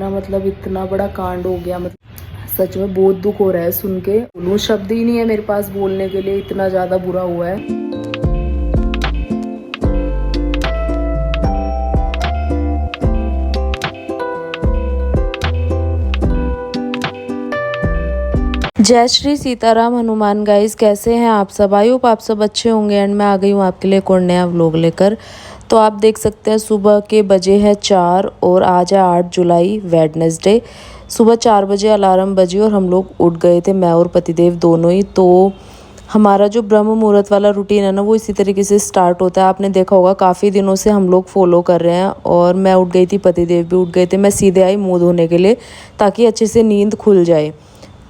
मतलब इतना बड़ा कांड हो गया, मतलब सच में बहुत दुख हो रहा है सुन के। बोलूं शब्द ही नहीं है मेरे पास बोलने के लिए, इतना ज़्यादा बुरा हुआ है। जय श्री सीताराम हनुमान गाइस, कैसे हैं आप सब? आई होप आप सब अच्छे होंगे। एंड मैं आ गई हूँ आपके लिए एक और नया व्लॉग लेकर। तो आप देख सकते हैं सुबह के बजे हैं 4 और आज है 8 जुलाई वेडनेसडे। सुबह 4 बजे अलार्म बजी और हम लोग उठ गए थे, मैं और पतिदेव दोनों ही। तो हमारा जो ब्रह्म मुहूर्त वाला रूटीन है ना, वो इसी तरीके से स्टार्ट होता है। आपने देखा होगा काफ़ी दिनों से हम लोग फॉलो कर रहे हैं। और मैं उठ गई थी, पतिदेव भी उठ गए थे। मैं सीधे आई मुँह धोने के लिए ताकि अच्छे से नींद खुल जाए।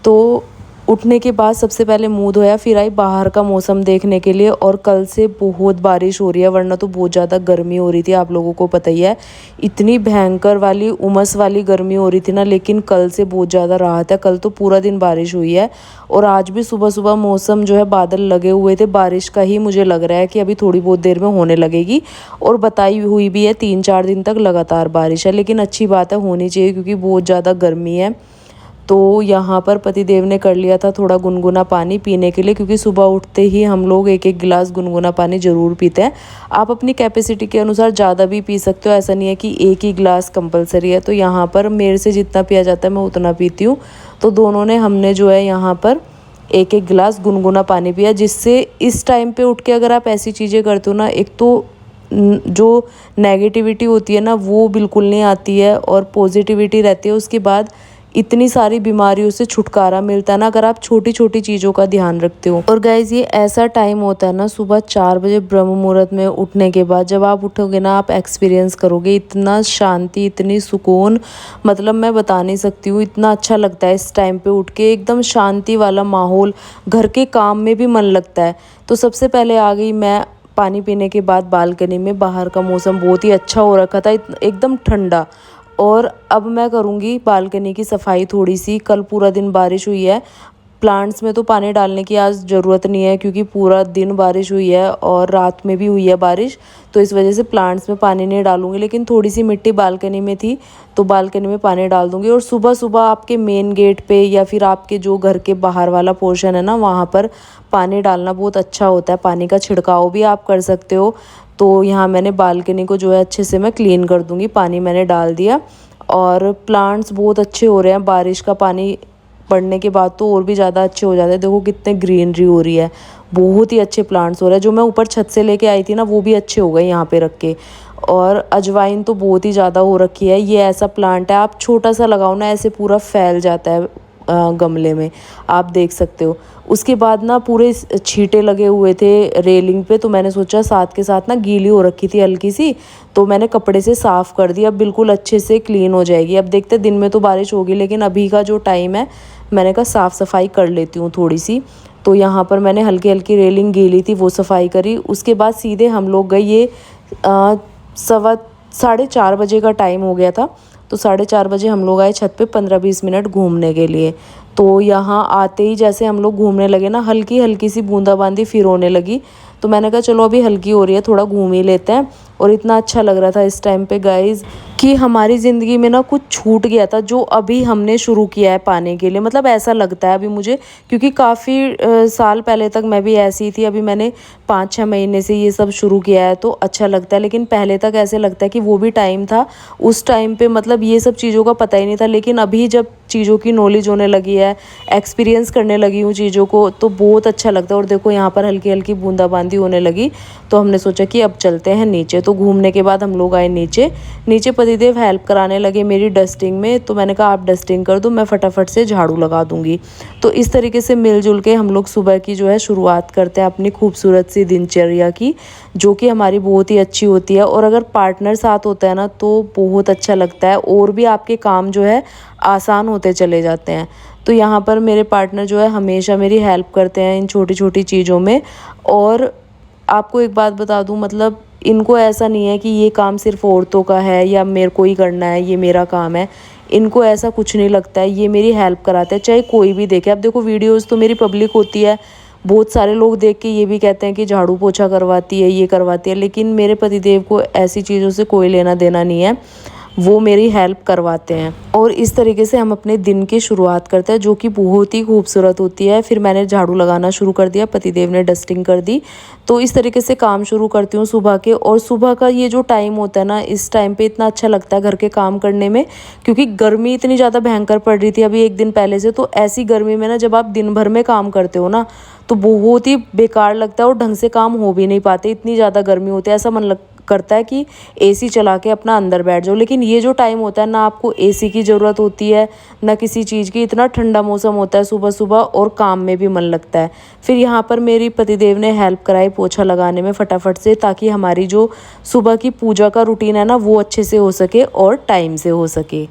तो उठने के बाद सबसे पहले मुंह धोया, फिर आई बाहर का मौसम देखने के लिए। और कल से बहुत बारिश हो रही है, वरना तो बहुत ज़्यादा गर्मी हो रही थी, आप लोगों को पता ही है। इतनी भयंकर वाली उमस वाली गर्मी हो रही थी ना, लेकिन कल से बहुत ज़्यादा राहत है। कल तो पूरा दिन बारिश हुई है और आज भी सुबह सुबह मौसम जो है बादल लगे हुए थे, बारिश का ही मुझे लग रहा है कि अभी थोड़ी बहुत देर में होने लगेगी। और बताई हुई भी है 3-4 दिन तक लगातार बारिश है, लेकिन अच्छी बात है, होनी चाहिए क्योंकि बहुत ज़्यादा गर्मी है। तो यहाँ पर पतिदेव ने कर लिया था थोड़ा गुनगुना पानी पीने के लिए, क्योंकि सुबह उठते ही हम लोग एक एक गिलास गुनगुना पानी ज़रूर पीते हैं। आप अपनी कैपेसिटी के अनुसार ज़्यादा भी पी सकते हो, ऐसा नहीं है कि एक ही गिलास कंपलसरी है। तो यहाँ पर मेरे से जितना पिया जाता है मैं उतना पीती हूँ। तो दोनों ने हमने जो है यहाँ पर एक एक गिलास गुनगुना पानी पिया, जिससे इस टाइम पे उठ के अगर आप ऐसी चीज़ें करते हो ना, एक तो जो नेगेटिविटी होती है ना वो बिल्कुल नहीं आती है और पॉजिटिविटी रहती है। उसके बाद इतनी सारी बीमारियों से छुटकारा मिलता है ना, अगर आप छोटी छोटी चीज़ों का ध्यान रखते हो। और गाइज ये ऐसा टाइम होता है ना, सुबह 4 बजे ब्रह्म मुहूर्त में उठने के बाद जब आप उठोगे ना, आप एक्सपीरियंस करोगे इतना शांति, इतनी सुकून, मतलब मैं बता नहीं सकती हूँ। इतना अच्छा लगता है इस टाइम पे उठ के, एकदम शांति वाला माहौल, घर के काम में भी मन लगता है। तो सबसे पहले आ गई मैं पानी पीने के बाद बालकनी में। बाहर का मौसम बहुत ही अच्छा हो रखा था, एकदम ठंडा। और अब मैं करूँगी बालकनी की सफाई थोड़ी सी। कल पूरा दिन बारिश हुई है, प्लांट्स में तो पानी डालने की आज ज़रूरत नहीं है क्योंकि पूरा दिन बारिश हुई है और रात में भी हुई है बारिश, तो इस वजह से प्लांट्स में पानी नहीं डालूंगी। लेकिन थोड़ी सी मिट्टी बालकनी में थी तो बालकनी में पानी डाल दूंगी। और सुबह सुबह आपके मेन गेट पे या फिर आपके जो घर के बाहर वाला पोर्शन है ना, वहाँ पर पानी डालना बहुत अच्छा होता है। पानी का छिड़काव भी आप कर सकते हो। तो यहाँ मैंने बालकनी को जो है अच्छे से मैं क्लीन कर दूँगी, पानी मैंने डाल दिया। और प्लांट्स बहुत अच्छे हो रहे हैं, बारिश का पानी पड़ने के बाद तो और भी ज़्यादा अच्छे हो जाते हैं। देखो कितने ग्रीनरी हो रही है, बहुत ही अच्छे प्लांट्स हो रहे हैं। जो मैं ऊपर छत से लेके आई थी ना, वो भी अच्छे हो गए यहाँ पे रख के। और अजवाइन तो बहुत ही ज़्यादा हो रखी है। ये ऐसा प्लांट है, आप छोटा सा लगाओ ना, ऐसे पूरा फैल जाता है गमले में, आप देख सकते हो। उसके बाद ना पूरे छींटे लगे हुए थे रेलिंग पे, तो मैंने सोचा साथ के साथ ना गीली हो रखी थी हल्की सी, तो मैंने कपड़े से साफ़ कर दिया। अब बिल्कुल अच्छे से क्लीन हो जाएगी। अब देखते दिन में तो बारिश होगी, लेकिन अभी का जो टाइम है मैंने कहा साफ़ सफाई कर लेती हूँ थोड़ी सी। तो यहाँ पर मैंने हल्की हल्की रेलिंग गीली थी वो सफाई करी। उसके बाद सीधे हम लोग गए, ये 4:15 बजे का टाइम हो गया था। तो 4:30 बजे हम लोग आए छत पे 15-20 मिनट घूमने के लिए। तो यहाँ आते ही जैसे हम लोग घूमने लगे ना, हल्की हल्की सी बूंदाबांदी फिर होने लगी। तो मैंने कहा चलो अभी हल्की हो रही है, थोड़ा घूम ही लेते हैं। और इतना अच्छा लग रहा था इस टाइम पे गाइज कि हमारी ज़िंदगी में ना कुछ छूट गया था जो अभी हमने शुरू किया है पाने के लिए। मतलब ऐसा लगता है अभी मुझे, क्योंकि काफ़ी साल पहले तक मैं भी ऐसी थी। अभी मैंने 5-6 महीने से ये सब शुरू किया है तो अच्छा लगता है। लेकिन पहले तक ऐसे लगता है कि वो भी टाइम था, उस टाइम पे मतलब ये सब चीज़ों का पता ही नहीं था। लेकिन अभी जब चीज़ों की नॉलेज होने लगी है, एक्सपीरियंस करने लगी हूँ चीज़ों को, तो बहुत अच्छा लगता है। और देखो यहाँ पर हल्की हल्की बूंदाबांदी होने लगी, तो हमने सोचा कि अब चलते हैं नीचे। तो घूमने के बाद हम लोग आए नीचे। पतिदेव हेल्प कराने लगे मेरी डस्टिंग में, तो मैंने कहा आप डस्टिंग कर दो, मैं फटाफट से झाड़ू लगा दूंगी। तो इस तरीके से मिलजुल के हम लोग सुबह की जो है शुरुआत करते हैं अपनी खूबसूरत सी दिनचर्या की, जो कि हमारी बहुत ही अच्छी होती है। और अगर पार्टनर साथ होता है ना तो बहुत अच्छा लगता है, और भी आपके काम जो है आसान होते चले जाते हैं। तो यहाँ पर मेरे पार्टनर जो है हमेशा मेरी हेल्प करते हैं इन छोटी छोटी चीज़ों में। और आपको एक बात बता दूं, मतलब इनको ऐसा नहीं है कि ये काम सिर्फ औरतों का है या मेरे को ही करना है, ये मेरा काम है। इनको ऐसा कुछ नहीं लगता है, ये मेरी हेल्प कराते हैं चाहे कोई भी देखे। अब देखो वीडियोस तो मेरी पब्लिक होती है, बहुत सारे लोग देख के ये भी कहते हैं कि झाड़ू पोछा करवाती है, ये करवाती है। लेकिन मेरे पतिदेव को ऐसी चीज़ों से कोई लेना देना नहीं है। वो मेरी हेल्प करवाते हैं। और इस तरीके से हम अपने दिन की शुरुआत करते हैं, जो कि बहुत ही खूबसूरत होती है। फिर मैंने झाड़ू लगाना शुरू कर दिया, पतिदेव ने डस्टिंग कर दी। तो इस तरीके से काम शुरू करती हूँ सुबह के। और सुबह का ये जो टाइम होता है ना, इस टाइम पे इतना अच्छा लगता है घर के काम करने में, क्योंकि गर्मी इतनी ज़्यादा भयंकर पड़ रही थी अभी एक दिन पहले से। तो ऐसी गर्मी में ना जब आप दिन भर में काम करते हो ना, तो बहुत ही बेकार लगता है और ढंग से काम हो भी नहीं पाते, इतनी ज़्यादा गर्मी होती है। ऐसा मन करता है कि एसी चला के अपना अंदर बैठ जाओ। लेकिन ये जो टाइम होता है ना, आपको एसी की ज़रूरत होती है ना किसी चीज़ की, इतना ठंडा मौसम होता है सुबह सुबह और काम में भी मन लगता है। फिर यहाँ पर मेरी पतिदेव ने हेल्प कराई पोछा लगाने में फटाफट से, ताकि हमारी जो सुबह की पूजा का रूटीन है ना, वो अच्छे से हो सके और टाइम से हो सके।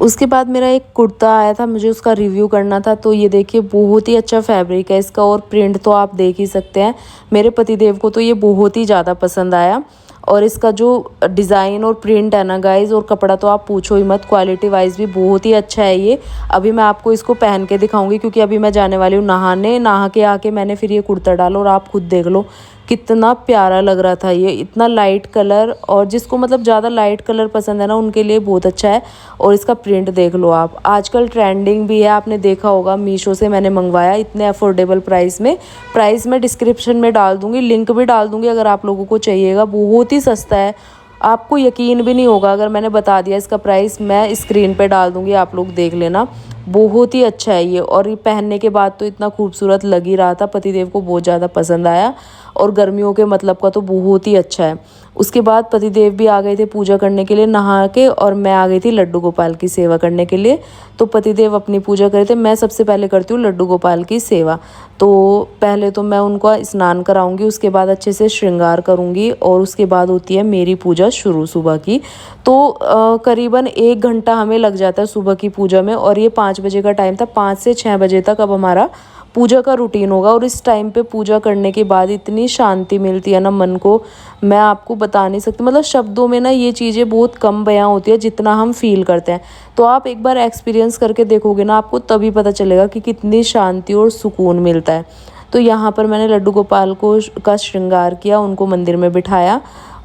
उसके बाद मेरा एक कुर्ता आया था, मुझे उसका रिव्यू करना था। तो ये देखिए, बहुत ही अच्छा फैब्रिक है इसका और प्रिंट तो आप देख ही सकते हैं। मेरे पतिदेव को तो ये बहुत ही ज़्यादा पसंद आया। और इसका जो डिज़ाइन और प्रिंट है ना गाइज़, और कपड़ा तो आप पूछो ही मत, क्वालिटी वाइज भी बहुत ही अच्छा है ये। अभी मैं आपको इसको पहन के दिखाऊंगी, क्योंकि अभी मैं जाने वाली हूँ नहाने। नहा के आके मैंने फिर ये कुर्ता डाला और आप खुद देख लो कितना प्यारा लग रहा था ये, इतना लाइट कलर। और जिसको मतलब ज़्यादा लाइट कलर पसंद है ना, उनके लिए बहुत अच्छा है। और इसका प्रिंट देख लो आप, आजकल ट्रेंडिंग भी है, आपने देखा होगा। मीशो से मैंने मंगवाया इतने अफोर्डेबल प्राइस में। प्राइस मैं डिस्क्रिप्शन में डाल दूँगी, लिंक भी डाल दूँगी अगर आप लोगों को चाहिएगा। बहुत ही सस्ता है, आपको यकीन भी नहीं होगा अगर मैंने बता दिया इसका प्राइस। मैं स्क्रीन पे डाल दूँगी, आप लोग देख लेना। बहुत ही अच्छा है ये, और ये पहनने के बाद तो इतना खूबसूरत लग ही रहा था, पतिदेव को बहुत ज़्यादा पसंद आया। और गर्मियों के मतलब का तो बहुत ही अच्छा है। उसके बाद पतिदेव भी आ गए थे पूजा करने के लिए नहा के, और मैं आ गई थी लड्डू गोपाल की सेवा करने के लिए। तो पतिदेव अपनी पूजा करे थे, मैं सबसे पहले करती हूँ लड्डू गोपाल की सेवा। तो पहले तो मैं उनको स्नान कराऊंगी, उसके बाद अच्छे से श्रृंगार करूंगी, और उसके बाद होती है मेरी पूजा शुरू सुबह की। तो करीबन 1 घंटा हमें लग जाता है सुबह की पूजा में। और ये 5 बजे का टाइम था, 5 से 6 बजे तक अब हमारा पूजा का रूटीन होगा। और इस टाइम पे पूजा करने के बाद इतनी शांति मिलती है ना मन को, मैं आपको बता नहीं सकती। मतलब शब्दों में ना ये चीज़ें बहुत कम बयां होती है जितना हम फील करते हैं। तो आप एक बार एक्सपीरियंस करके देखोगे ना, आपको तभी पता चलेगा कि कितनी शांति और सुकून मिलता है। तो यहाँ पर मैंने लड्डू गोपाल का श्रृंगार किया, उनको मंदिर में बिठाया,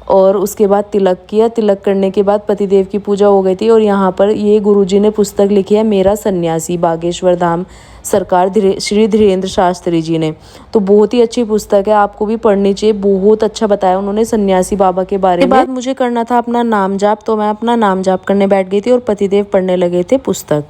और उसके बाद तिलक किया। तिलक करने के बाद पतिदेव की पूजा हो गई थी। और यहाँ पर ये गुरुजी ने पुस्तक लिखी है, मेरा सन्यासी, बागेश्वर धाम सरकार श्री धीरेन्द्र शास्त्री जी ने। तो बहुत ही अच्छी पुस्तक है, आपको भी पढ़नी चाहिए। बहुत अच्छा बताया उन्होंने सन्यासी बाबा के बारे में। बाद मुझे करना था अपना नाम जाप, तो मैं अपना नाम जाप करने बैठ गई थी और पतिदेव पढ़ने लगे थे पुस्तक।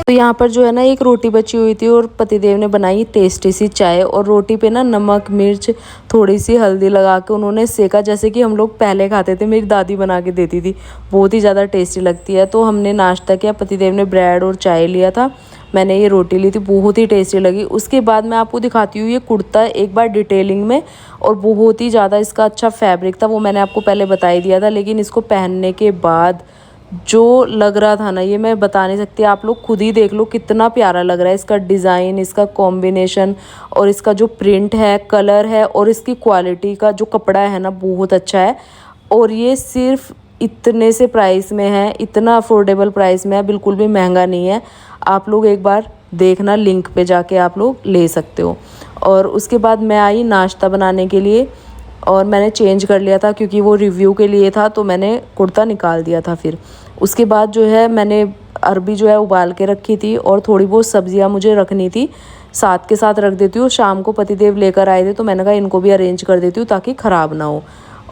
तो यहाँ पर जो है ना, एक रोटी बची हुई थी और पतिदेव ने बनाई टेस्टी सी चाय। और रोटी पे ना नमक मिर्च थोड़ी सी हल्दी लगा के उन्होंने सेका, जैसे कि हम लोग पहले खाते थे, मेरी दादी बना के देती थी। बहुत ही ज़्यादा टेस्टी लगती है। तो हमने नाश्ता किया, पतिदेव ने ब्रेड और चाय लिया था, मैंने ये रोटी ली थी, बहुत ही टेस्टी लगी। उसके बाद मैं आपको दिखाती हूँ ये कुर्ता एक बार डिटेलिंग में। और बहुत ही ज़्यादा इसका अच्छा फैब्रिक था, वो मैंने आपको पहले बता ही दिया था। लेकिन इसको पहनने के बाद जो लग रहा था ना, ये मैं बता नहीं सकती, आप लोग खुद ही देख लो कितना प्यारा लग रहा है। इसका डिज़ाइन, इसका कॉम्बिनेशन, और इसका जो प्रिंट है, कलर है, और इसकी क्वालिटी का जो कपड़ा है ना, बहुत अच्छा है। और ये सिर्फ इतने से प्राइस में है, इतना अफोर्डेबल प्राइस में है, बिल्कुल भी महंगा नहीं है। आप लोग एक बार देखना, लिंक पे जाके आप लोग ले सकते हो। और उसके बाद मैं आई नाश्ता बनाने के लिए, और मैंने चेंज कर लिया था क्योंकि वो रिव्यू के लिए था, तो मैंने कुर्ता निकाल दिया था। फिर उसके बाद जो है मैंने अरबी जो है उबाल के रखी थी, और थोड़ी बहुत सब्जियां मुझे रखनी थी, साथ के साथ रख देती हूँ। शाम को पतिदेव लेकर आए थे, तो मैंने कहा इनको भी अरेंज कर देती हूँ ताकि ख़राब ना हो।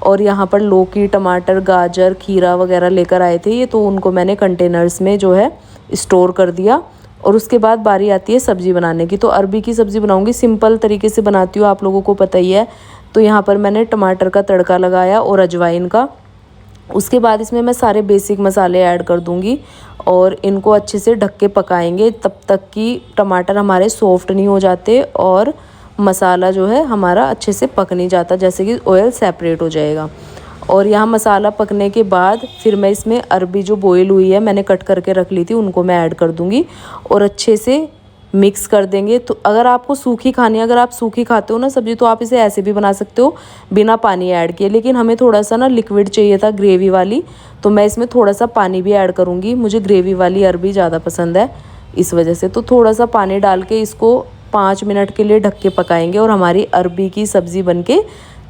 और यहाँ पर लौकी, टमाटर, गाजर, खीरा वगैरह लेकर आए थे ये, तो उनको मैंने कंटेनर्स में जो है स्टोर कर दिया। और उसके बाद बारी आती है सब्ज़ी बनाने की। तो अरबी की सब्ज़ी बनाऊंगी, सिंपल तरीके से बनाती हूँ, आप लोगों को पता ही है। तो यहाँ पर मैंने टमाटर का तड़का लगाया और अजवाइन का। उसके बाद इसमें मैं सारे बेसिक मसाले ऐड कर दूँगी, और इनको अच्छे से ढक के पकाएंगे तब तक कि टमाटर हमारे सॉफ्ट नहीं हो जाते और मसाला जो है हमारा अच्छे से पक नहीं जाता, जैसे कि ऑयल सेपरेट हो जाएगा। और यहाँ मसाला पकने के बाद फिर मैं इसमें अरबी जो बॉईल हुई है मैंने कट करके रख ली थी उनको मैं ऐड कर दूँगी और अच्छे से मिक्स कर देंगे। तो अगर आपको सूखी खानी है, अगर आप सूखी खाते हो ना सब्ज़ी, तो आप इसे ऐसे भी बना सकते हो बिना पानी ऐड किए, लेकिन हमें थोड़ा सा ना लिक्विड चाहिए था ग्रेवी वाली, तो मैं इसमें थोड़ा सा पानी भी ऐड करूँगी। मुझे ग्रेवी वाली अरबी ज़्यादा पसंद है इस वजह से। तो थोड़ा सा पानी डाल के इसको 5 मिनट के लिए ढक के पकाएंगे और हमारी अरबी की सब्ज़ी बन के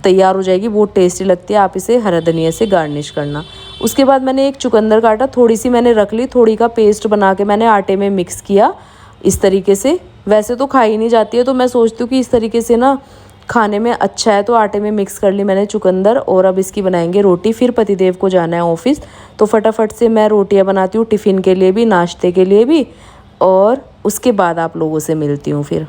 तैयार हो जाएगी। बहुत टेस्टी लगती है। आप इसे हरा धनिया से गार्निश करना। उसके बाद मैंने एक चुकंदर काटा, थोड़ी सी मैंने रख ली, थोड़ी का पेस्ट बना के मैंने आटे में मिक्स किया इस तरीके से। वैसे तो खाई नहीं जाती है, तो मैं सोचती हूँ कि इस तरीके से ना खाने में अच्छा है, तो आटे में मिक्स कर ली मैंने चुकंदर। और अब इसकी बनाएंगे रोटी। फिर पतिदेव को जाना है ऑफिस, तो फटाफट से मैं रोटियां बनाती हूँ टिफ़िन के लिए भी, नाश्ते के लिए भी, और उसके बाद आप लोगों से मिलती हूँ फिर।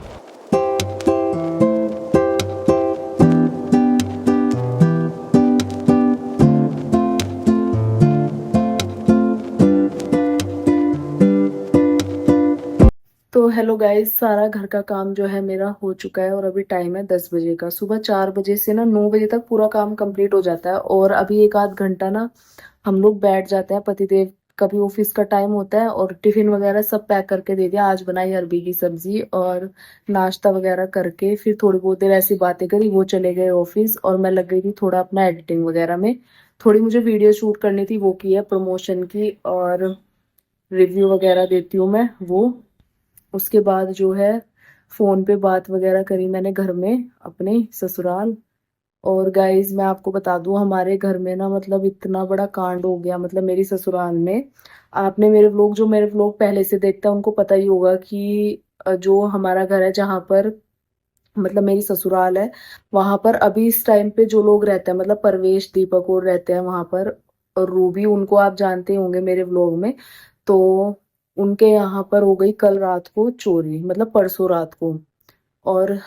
तो हेलो गाइस, सारा घर का काम जो है मेरा हो चुका है और अभी टाइम है 10 बजे का। सुबह 4 बजे से ना 9 बजे तक पूरा काम कंप्लीट हो जाता है और अभी एक आध घंटा ना हम लोग बैठ जाते हैं। पतिदेव का भी ऑफिस का टाइम होता है और टिफिन वगैरह सब पैक करके दे दिया। आज बनाई अरबी की सब्जी और नाश्ता वगैरह करके फिर थोड़ी बहुत देर ऐसी बातें करी, वो चले गए ऑफिस और मैं लग गई थी थोड़ा अपना एडिटिंग वगैरह में। थोड़ी मुझे वीडियो शूट करनी थी, वो की है प्रमोशन की, और रिव्यू वगैरह देती हूँ मैं वो। उसके बाद जो है फ़ोन पे बात वगैरह करी मैंने घर में अपने ससुराल। और गाइज मैं आपको बता दूं, हमारे घर में ना मतलब इतना बड़ा कांड हो गया, मतलब मेरी ससुराल में। आपने मेरे व्लॉग पहले से देखता है उनको पता ही होगा कि जो हमारा घर है जहाँ पर मतलब मेरी ससुराल है, वहां पर अभी इस टाइम पे जो लोग रहते हैं, मतलब परवेश दीपक और रहते हैं वहां पर, और रूबी उनको आप जानते होंगे मेरे व्लॉग में। तो उनके यहाँ पर हो गई कल रात को चोरी, मतलब परसों रात को। और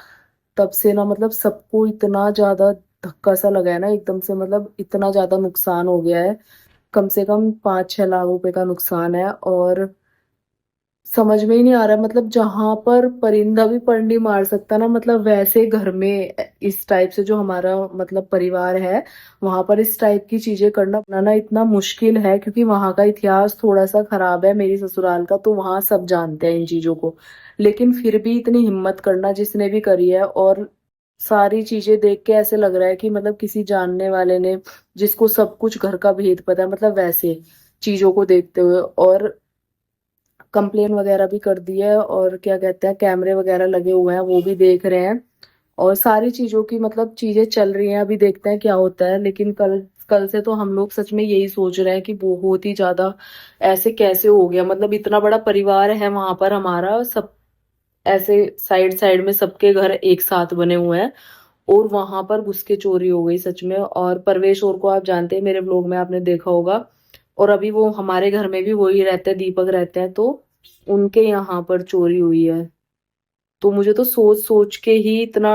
तब से ना मतलब सबको इतना ज्यादा धक्का सा लगा है ना एकदम से, मतलब इतना ज्यादा नुकसान हो गया है। कम से कम 5-6 लाख रुपए का नुकसान है। और समझ में ही नहीं आ रहा, मतलब जहां पर परिंदा भी पंडी मार सकता ना, मतलब वैसे घर में इस टाइप से जो हमारा मतलब परिवार है, वहां पर इस टाइप की चीजें करना बनाना इतना मुश्किल है, क्योंकि वहां का इतिहास थोड़ा सा खराब है मेरी ससुराल का, तो वहां सब जानते हैं इन चीजों को। लेकिन फिर भी इतनी हिम्मत करना जिसने भी करी है, और सारी चीजें देख के ऐसे लग रहा है कि मतलब किसी जानने वाले ने, जिसको सब कुछ घर का भेद पता है, मतलब वैसे चीजों को देखते हुए। और कंप्लेन वगैरह भी कर दी है, और क्या कहते हैं कैमरे वगैरह लगे हुए हैं वो भी देख रहे हैं, और सारी चीजों की मतलब चीजें चल रही हैं। अभी देखते हैं क्या होता है। लेकिन कल कल से तो हम लोग सच में यही सोच रहे हैं कि बहुत ही ज्यादा ऐसे कैसे हो गया, मतलब इतना बड़ा परिवार है वहां पर हमारा, सब ऐसे साइड साइड में सबके घर एक साथ बने हुए हैं, और वहां पर घुस के चोरी हो गई सच में। और परवेश और को आप जानते हैं, मेरे ब्लॉग में आपने देखा होगा। और अभी वो हमारे घर में भी वही रहते हैं, दीपक रहते हैं, तो उनके यहाँ पर चोरी हुई है। तो मुझे तो सोच सोच के ही इतना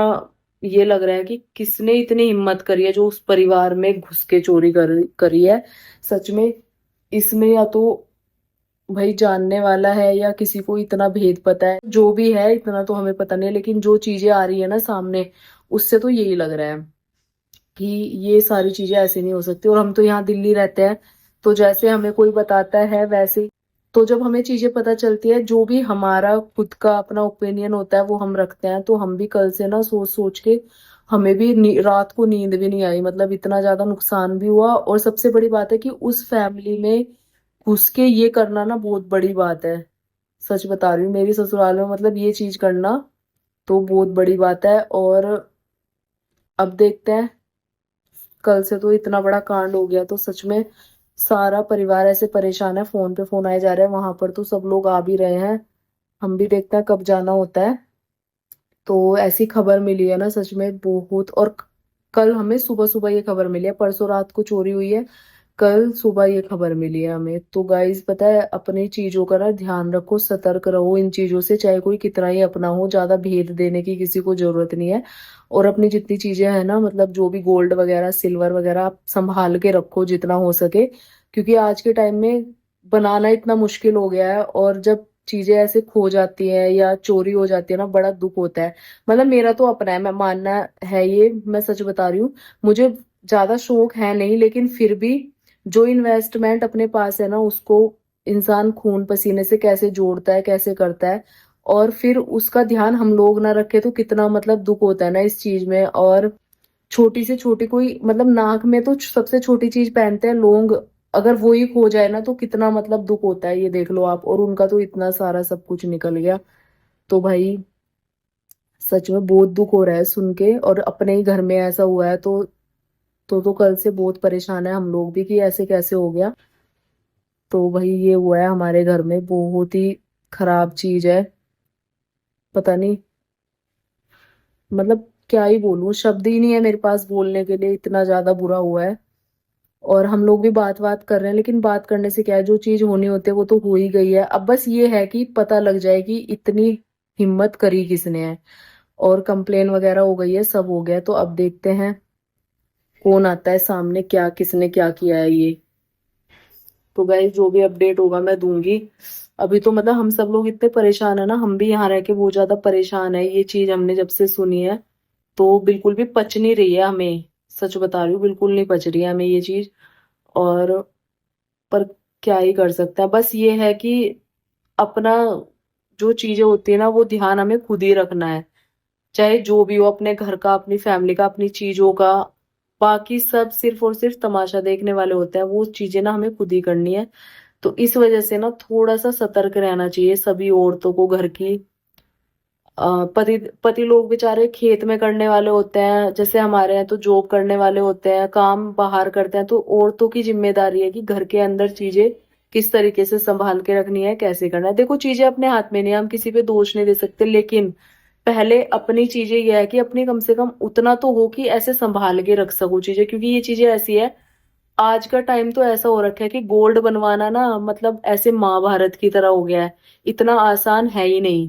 ये लग रहा है कि किसने इतनी हिम्मत करी है जो उस परिवार में घुस के चोरी करी है। सच में इसमें या तो भाई जानने वाला है या किसी को इतना भेद पता है, जो भी है इतना तो हमें पता नहीं है, लेकिन जो चीजें आ रही है ना सामने, उससे तो यही लग रहा है कि ये सारी चीजें ऐसे नहीं हो सकती। और हम तो यहाँ दिल्ली रहते हैं, तो जैसे हमें कोई बताता है वैसे, तो जब हमें चीजें पता चलती है, जो भी हमारा खुद का अपना ओपिनियन होता है वो हम रखते हैं। तो हम भी कल से ना सोच सोच के हमें भी रात को नींद भी नहीं आई, मतलब इतना ज्यादा नुकसान भी हुआ। और सबसे बड़ी बात है कि उस फैमिली में घुस के ये करना ना बहुत बड़ी बात है। सच बता रही हूँ, मेरी ससुराल में मतलब ये चीज करना तो बहुत बड़ी बात है। और अब देखते हैं, कल से तो इतना बड़ा कांड हो गया, तो सच में सारा परिवार ऐसे परेशान है। फोन पे फोन आए जा रहे हैं, वहां पर तो सब लोग आ भी रहे हैं। हम भी देखते हैं कब जाना होता है। तो ऐसी खबर मिली है ना सच में बहुत। और कल हमें सुबह सुबह ये खबर मिली है, परसों रात को चोरी हुई है, कल सुबह ये खबर मिली है हमें। तो गाइस पता है, अपनी चीजों का ना ध्यान रखो, सतर्क रहो इन चीजों से, चाहे कोई कितना ही अपना हो, ज्यादा भेद देने की किसी को जरूरत नहीं है। और अपनी जितनी चीजें हैं ना, मतलब जो भी गोल्ड वगैरह सिल्वर वगैरह, आप संभाल के रखो जितना हो सके, क्योंकि आज के टाइम में बनाना इतना मुश्किल हो गया है, और जब चीजें ऐसे खो जाती हैं या चोरी हो जाती है ना, बड़ा दुख होता है। मतलब मेरा तो अपना है, मैं मानना है ये, मैं सच बता रही हूँ। मुझे ज्यादा शौक है नहीं, लेकिन फिर भी जो इन्वेस्टमेंट अपने पास है ना, उसको इंसान खून पसीने से कैसे जोड़ता है, कैसे करता है, और फिर उसका ध्यान हम लोग ना रखे तो कितना मतलब दुख होता है ना इस चीज में। और छोटी से छोटी कोई मतलब नाक में तो सबसे छोटी चीज पहनते हैं लोग, अगर वो ही खो जाए ना तो कितना मतलब दुख होता है, ये देख लो आप। और उनका तो इतना सारा सब कुछ निकल गया। तो भाई सच में बहुत दुख हो रहा है सुन के, और अपने ही घर में ऐसा हुआ है तो कल से बहुत परेशान है हम लोग भी कि ऐसे कैसे हो गया। तो भाई ये हुआ है हमारे घर में, बहुत ही खराब चीज है। पता नहीं, मतलब क्या ही बोलूं, शब्द ही नहीं है मेरे पास बोलने के लिए, इतना ज्यादा बुरा हुआ है। और हम लोग भी बात बात कर रहे हैं, लेकिन बात करने से क्या है, जो चीज होनी होती है वो तो हो ही गई है। अब बस ये है कि पता लग जाए कि इतनी हिम्मत करी किसने है। और कंप्लेन वगैरह हो गई है, सब हो गया, तो अब देखते हैं कौन आता है सामने, क्या किसने क्या किया है ये। तो गाइस जो भी अपडेट होगा मैं दूंगी। अभी तो मतलब हम सब लोग इतने परेशान है ना, हम भी यहाँ रह के बहुत ज्यादा परेशान है। ये चीज हमने जब से सुनी है तो बिल्कुल भी पच नहीं रही है हमें। सच बता रही हूँ, बिल्कुल नहीं पच रही है हमें ये चीज। और पर क्या ही कर सकता है, बस ये है कि अपना जो चीजें होती है ना, वो ध्यान हमें खुद ही रखना है। चाहे जो भी हो, अपने घर का, अपनी फैमिली का, अपनी चीजों का। बाकी सब सिर्फ और सिर्फ तमाशा देखने वाले होते हैं, वो चीजें ना हमें खुद ही करनी है। तो इस वजह से ना थोड़ा सा सतर्क रहना चाहिए सभी औरतों को घर की। पति पति लोग बेचारे खेत में करने वाले होते हैं, जैसे हमारे यहाँ तो जॉब करने वाले होते हैं, काम बाहर करते हैं। तो औरतों की जिम्मेदारी है कि घर के अंदर चीजें किस तरीके से संभाल के रखनी है, कैसे करना है। देखो चीजें अपने हाथ में नहीं है, हम किसी पे दोष नहीं दे सकते, लेकिन पहले अपनी चीजें यह है कि अपनी कम से कम उतना तो हो कि ऐसे संभाल के रख सको चीजें, क्योंकि ये चीजें ऐसी है। आज का टाइम तो ऐसा हो रखा है कि गोल्ड बनवाना ना मतलब ऐसे महाभारत की तरह हो गया है। इतना आसान है ही नहीं,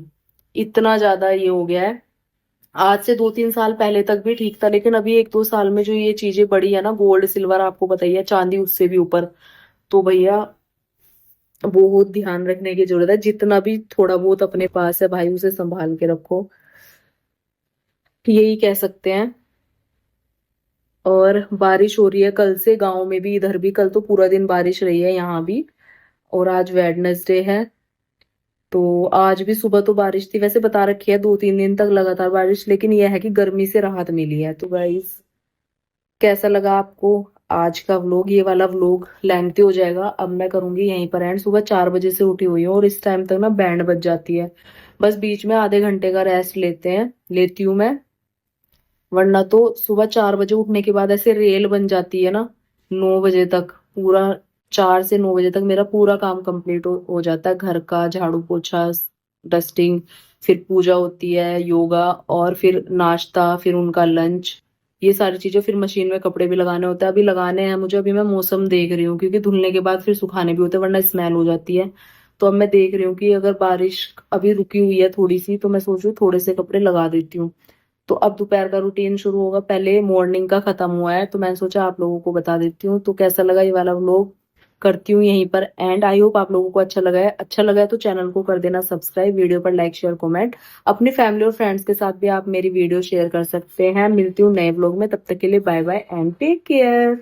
इतना ज्यादा ये हो गया है। आज से 2-3 साल पहले तक भी ठीक था, लेकिन अभी 1-2 साल में जो ये चीजें बढ़ी है ना, गोल्ड सिल्वर आपको बताइए, चांदी उससे भी ऊपर। तो भैया बहुत ध्यान रखने की जरूरत है, जितना भी थोड़ा बहुत अपने पास है भाई उसे संभाल के रखो, यही कह सकते हैं। और बारिश हो रही है कल से गांव में भी, इधर भी कल तो पूरा दिन बारिश रही है यहाँ भी। और आज वेडनेसडे है, तो आज भी सुबह तो बारिश थी, वैसे बता रखी है 2-3 दिन तक लगातार बारिश, लेकिन यह है कि गर्मी से राहत मिली है। तो गाइस कैसा लगा आपको आज का व्लॉग? ये वाला व्लॉग लेंथी हो जाएगा, अब मैं करूंगी यहीं पर एंड। सुबह 4 बजे से उठी हुई हूँ और इस टाइम तक ना बैंड बज जाती है। बस बीच में आधे घंटे का रेस्ट लेती हूँ मैं, वरना तो सुबह 4 बजे उठने के बाद ऐसे रेल बन जाती है ना, 9 बजे तक पूरा, 4 से 9 बजे तक मेरा पूरा काम कंप्लीट हो जाता है, घर का झाड़ू पोछा, डस्टिंग, फिर पूजा होती है, योगा, और फिर नाश्ता, फिर उनका लंच, ये सारी चीजें, फिर मशीन में कपड़े भी लगाने होते हैं। अभी लगाने हैं मुझे, अभी मैं मौसम देख रही हूँ, क्योंकि धुलने के बाद फिर सुखाने भी होते हैं वरना स्मेल हो जाती है। तो अब मैं देख रही हूँ कि अगर बारिश अभी रुकी हुई है थोड़ी सी, तो मैं सोच रही हूँ थोड़े से कपड़े लगा देती हूँ। तो अब दोपहर का रूटीन शुरू होगा, पहले मॉर्निंग का खत्म हुआ है, तो मैंने सोचा आप लोगों को बता देती हूँ। तो कैसा लगा ये वाला व्लॉग करती हूँ यहीं पर एंड। आई होप आप लोगों को अच्छा लगा है। अच्छा लगा है तो चैनल को कर देना सब्सक्राइब, वीडियो पर लाइक शेयर कमेंट। अपनी फैमिली और फ्रेंड्स के साथ भी आप मेरी वीडियो शेयर कर सकते हैं। मिलती हूँ नए व्लॉग में, तब तक के लिए bye bye and take care.